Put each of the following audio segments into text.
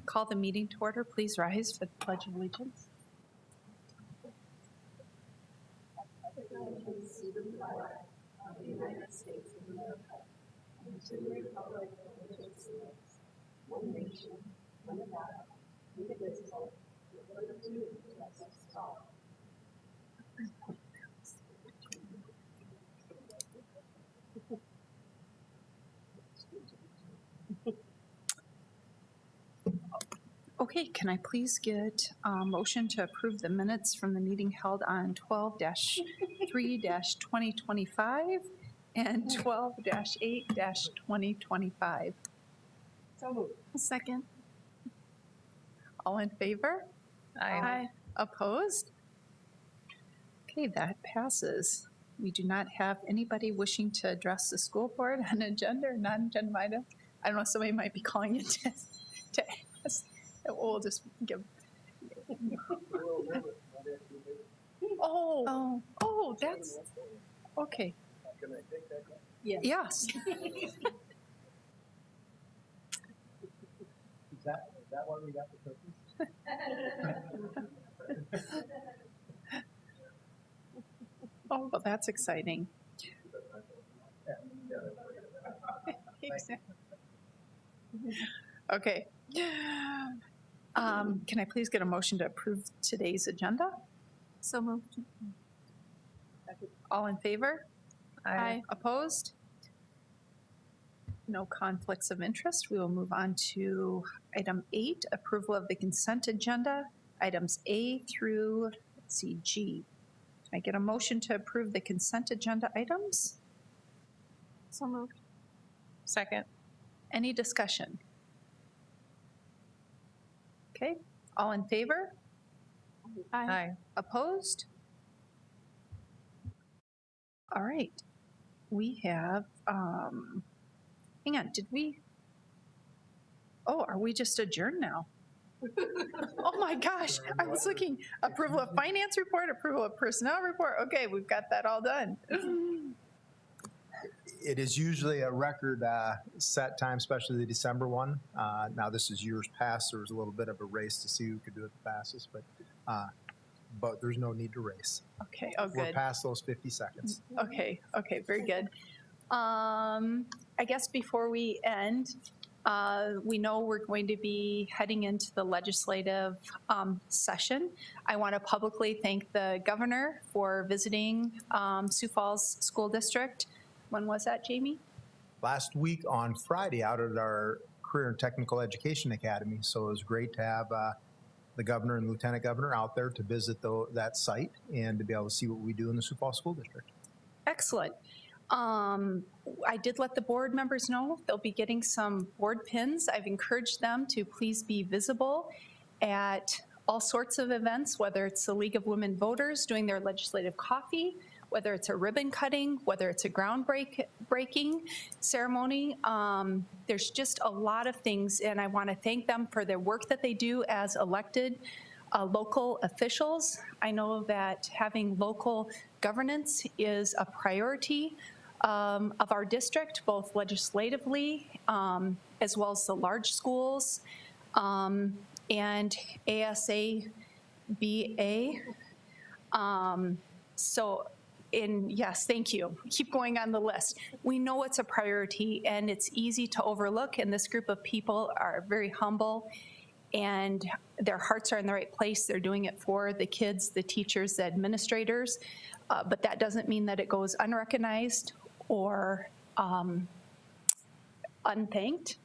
Call the meeting to order. Please rise for the Pledge of Allegiance. Okay, can I please get a motion to approve the minutes from the meeting held on 12-3-2025 and 12-8-2025? So moved. Second. All in favor? Aye. Opposed? Okay, that passes. We do not have anybody wishing to address the school board on agenda or non-agenda item. I don't know, somebody might be calling in to ask. We'll just give. Oh, that's, okay. Can I take that? Yes. Is that why we got the cookies? Oh, well, that's exciting. Okay. Can I please get a motion to approve today's agenda? So moved. All in favor? Aye. Opposed? No conflicts of interest. We will move on to item 8, approval of the consent agenda, items A through, let's see, G. Can I get a motion to approve the consent agenda items? So moved. Second. Any discussion? Okay, all in favor? Aye. Opposed? All right. We have, hang on, did we? Oh, are we just adjourned now? Oh my gosh, I was looking, approval of finance report, approval of personnel report. Okay, we've got that all done. It is usually a record set time, especially the December one. Now this is years past. There was a little bit of a race to see who could do it the fastest, but there's no need to race. Okay, oh We're good. past those 50 seconds. Okay, very good. I guess before we end, we know we're going to be heading into the legislative session. I want to publicly thank the governor for visiting Sioux Falls School District. When was that, Jamie? Last week on Friday out at our Career and Technical Education Academy. So it was great to have the governor and lieutenant governor out there to visit that site and to be able to see what we do in the Sioux Falls School District. Excellent. I did let the board members know they'll be getting some board pins. I've encouraged them to please be visible at all sorts of events, whether it's the League of Women Voters doing their legislative coffee, whether it's a ribbon cutting, whether it's a groundbreaking ceremony. There's just a lot of things, and I want to thank them for their work that they do as elected local officials. I know that having local governance is a priority of our district, both legislatively as well as the large schools and ASABA. Yes, thank you. Keep going on the list. We know it's a priority and it's easy to overlook, and this group of people are very humble and their hearts are in the right place. They're doing it for the kids, the teachers, the administrators, but that doesn't mean that it goes unrecognized or unthanked,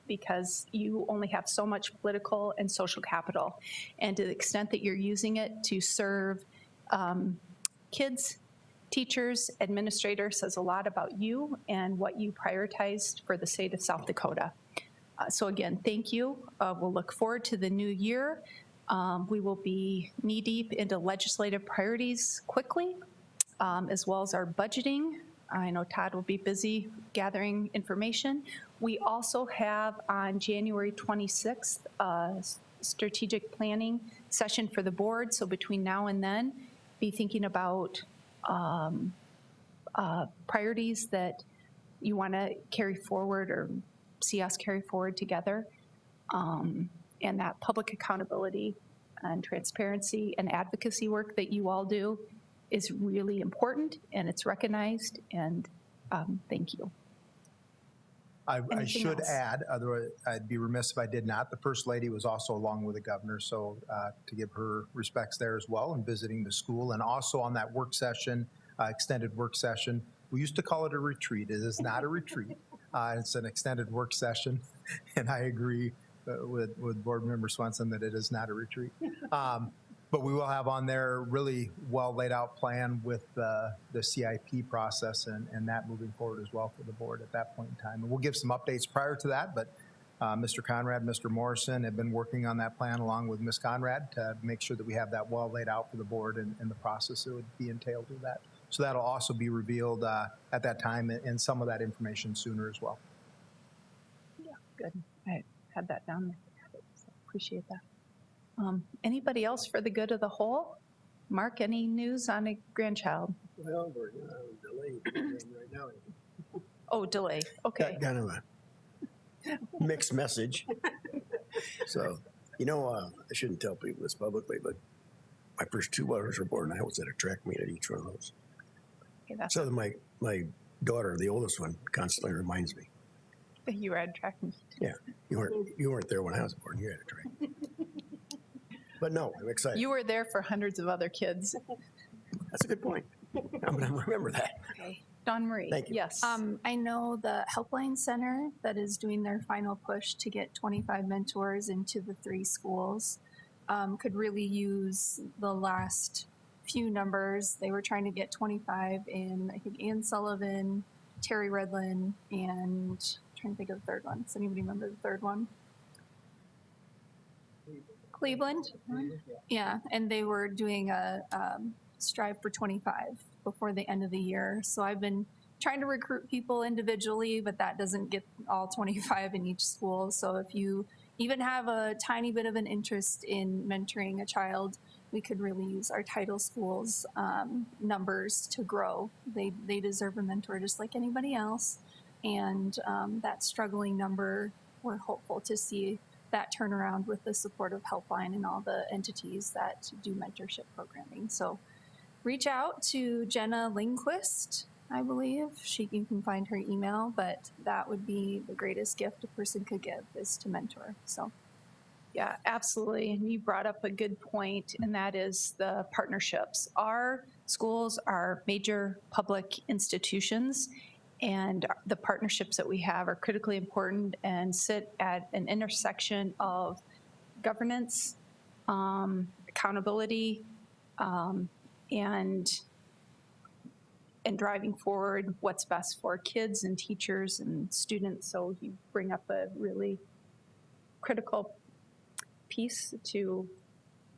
because you only have so much political and social capital. And to the extent that you're using it to serve kids, teachers, administrators, says a lot about you and what you prioritized for the state of South Dakota. So again, thank you. We'll look forward to the new year. We will be knee-deep into legislative priorities quickly, as well as our budgeting. I know Todd will be busy gathering information. We also have on January 26th a strategic planning session for the board. So between now and then, be thinking about priorities that you want to carry forward or see us carry forward together. And that public accountability and transparency and advocacy work that you all do is really important, and it's recognized, and thank you. I Anything should else? add, otherwise I'd be remiss if I did not. The First Lady was also along with the governor, so to give her respects there as well, and visiting the school, and also on that work session, extended work session. We used to call it a retreat. It is not a retreat. It's an extended work session, and I agree with Board Member Swenson that it is not a retreat. But we will have on there really well laid out plan with the CIP process and that moving forward as well for the board at that point in time. And we'll give some updates prior to that, but Mr. Conrad, Mr. Morrison have been working on that plan along with Ms. Conrad to make sure that we have that well laid out for the board and the process that would be entailed with that. So that'll also be revealed at that time and some of that information sooner as well. Yeah, good. I had that down there. So appreciate that. Anybody else for the good of the whole? Mark, any news on a grandchild? Well, we're delayed right now. Oh, delay. Okay. Kind of a mixed message. So, you know, I shouldn't tell people this publicly, but my first 2 daughters were born. I was at a track meet at each one of those. Okay, that's So my daughter, the oldest one, constantly reminds me, you were at track meet. yeah, you weren't there when I was born. You had a track. But no, I'm excited. You were there for hundreds of other kids. That's a good point. I'm going to remember that. Okay. Dawn Marie. Thank you. Yes. I know the Helpline Center that is doing their final push to get 25 mentors into the 3 schools could really use the last few numbers. They were trying to get 25 in, I think, Ann Sullivan, Terry Redlin, and I'm trying to think of the third one. Does anybody remember the third one? Cleveland? Yeah, and they were doing a strive for 25 before the end of the year. So I've been trying to recruit people individually, but that doesn't get all 25 in each school. So if you even have a tiny bit of an interest in mentoring a child, we could really use our title schools numbers to grow. They deserve a mentor just like anybody else. And that struggling number, we're hopeful to see that turnaround with the support of Helpline and all the entities that do mentorship programming. So reach out to Jenna Lindquist, I believe. You can find her email, but that would be the greatest gift a person could give, is to mentor. So Yeah, absolutely. And you brought up a good point, and that is the partnerships. Our schools are major public institutions, and the partnerships that we have are critically important and sit at an intersection of governance, accountability, and driving forward what's best for kids and teachers and students. So you bring up a really critical piece to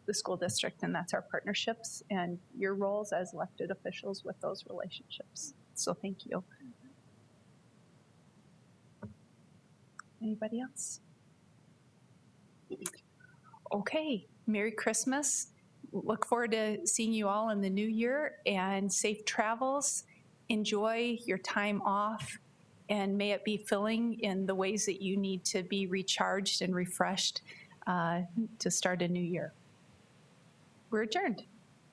the school district, and that's our partnerships and your roles as elected officials with those relationships. So thank you. Anybody else? Okay, Merry Christmas. Look forward to seeing you all in the new year, and safe travels. Enjoy your time off, and may it be filling in the ways that you need to be recharged and refreshed to start a new year. We're adjourned.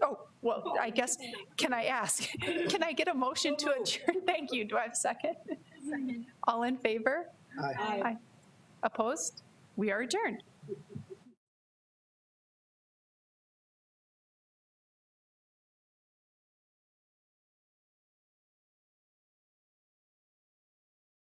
Oh, well, I guess, can I ask, can I get a motion to adjourn? Thank you. Do I have a second? All in favor? Aye. Opposed? We are adjourned.